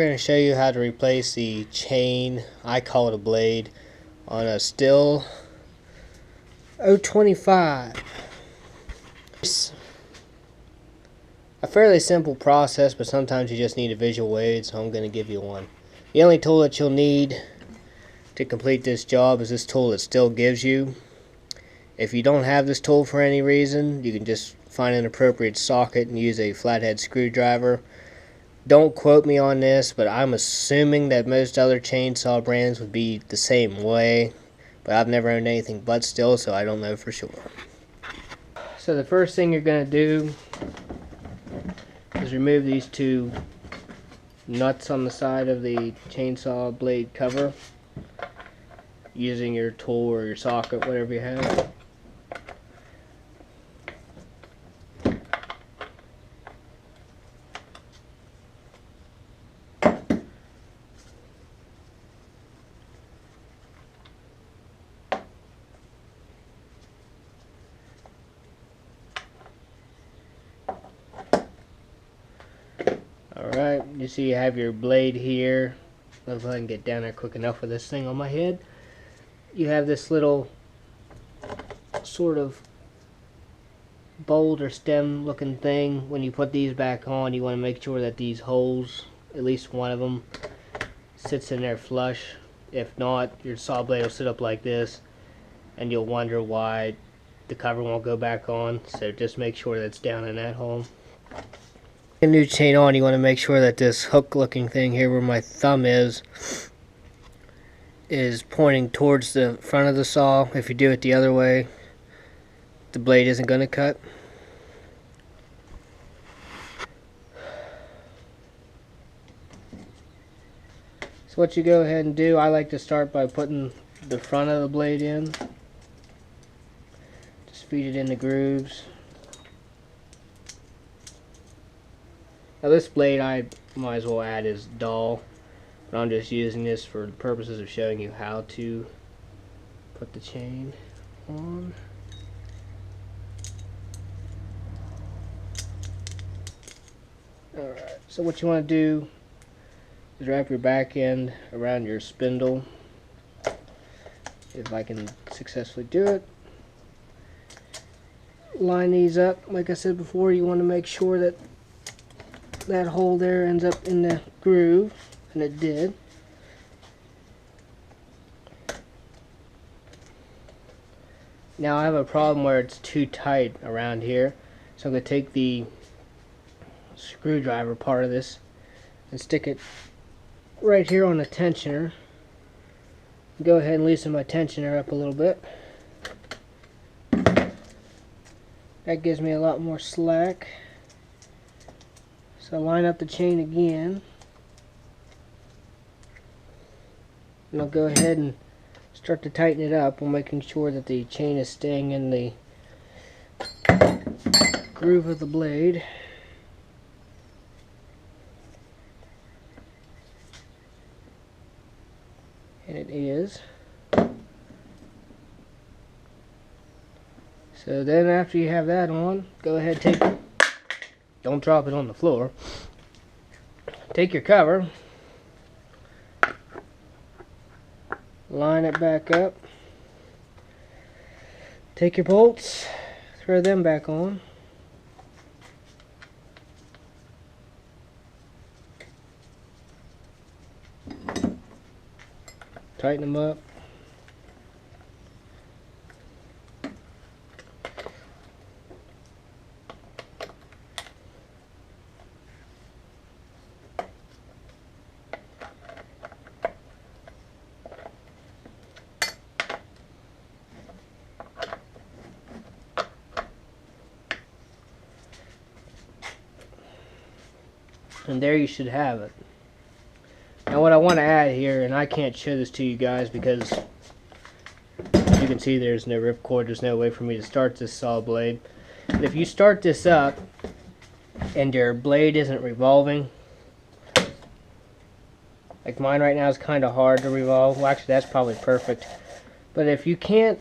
We're going to show you how to replace the chain, I call it a blade, on a STIHL 025. It's a fairly simple process, but sometimes you just need a visual aid, so I'm going to give you one. The only tool that you'll need to complete this job is this tool that STIHL gives you. If you don't have this tool for any reason, you can just find an appropriate socket and use a flathead screwdriver. Don't quote me on this, but I'm assuming that most other chainsaw brands would be the same way, but I've never owned anything but STIHL, so I don't know for sure. So the first thing you're going to do is remove these two nuts on the side of the chainsaw blade cover using your tool or your socket, whatever you have. Alright, you see you have your blade here. If I can get down there quick enough with this thing on my head. You have this little sort of bolt or stem looking thing. When you put these back on, you want to make sure that these holes, at least one of them, sits in there flush. If not, your saw blade will sit up like this and you'll wonder why the cover won't go back on. So just make sure that's down in that hole. A new chain on, you want to make sure that this hook looking thing here where my thumb is pointing towards the front of the saw. If you do it the other way, the blade isn't going to cut. So what you go ahead and do, I like to start by putting the front of the blade in. Just feed it in the grooves. Now this blade, I might as well add, is dull, but I'm just using this for the purposes of showing you how to put the chain on. Alright, so what you want to do is wrap your back end around your spindle, if I can successfully do it. Line these up, like I said before. You want to make sure that that hole there ends up in the groove, and it did. Now I have a problem where it's too tight around here, so I'm going to take the screwdriver part of this and stick it right here on the tensioner. Go ahead and loosen my tensioner up a little bit. That gives me a lot more slack. So line up the chain again, and I'll go ahead and start to tighten it up while making sure that the chain is staying in the groove of the blade. And it is. So then after you have that on, go ahead and don't drop it on the floor. Take your cover, line it back up, take your bolts, throw them back on. Tighten them up. And there you should have it. Now what I want to add here, and I can't show this to you guys because you can see there's no ripcord, there's no way for me to start this saw blade. But if you start this up and your blade isn't revolving, like mine right now is kind of hard to revolve. Well, actually that's probably perfect. But if you can't,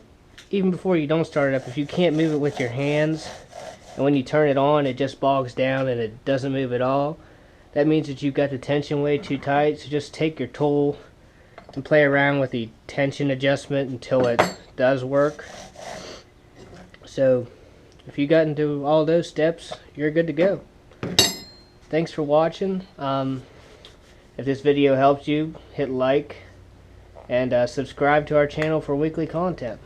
even before you don't start it up, if you can't move it with your hands, and when you turn it on it just bogs down and it doesn't move at all, that means that you've got the tension way too tight. So just take your tool and play around with the tension adjustment until it does work. So if you got into all those steps, you're good to go. Thanks for watching. If this video helped you, hit like and subscribe to our channel for weekly content.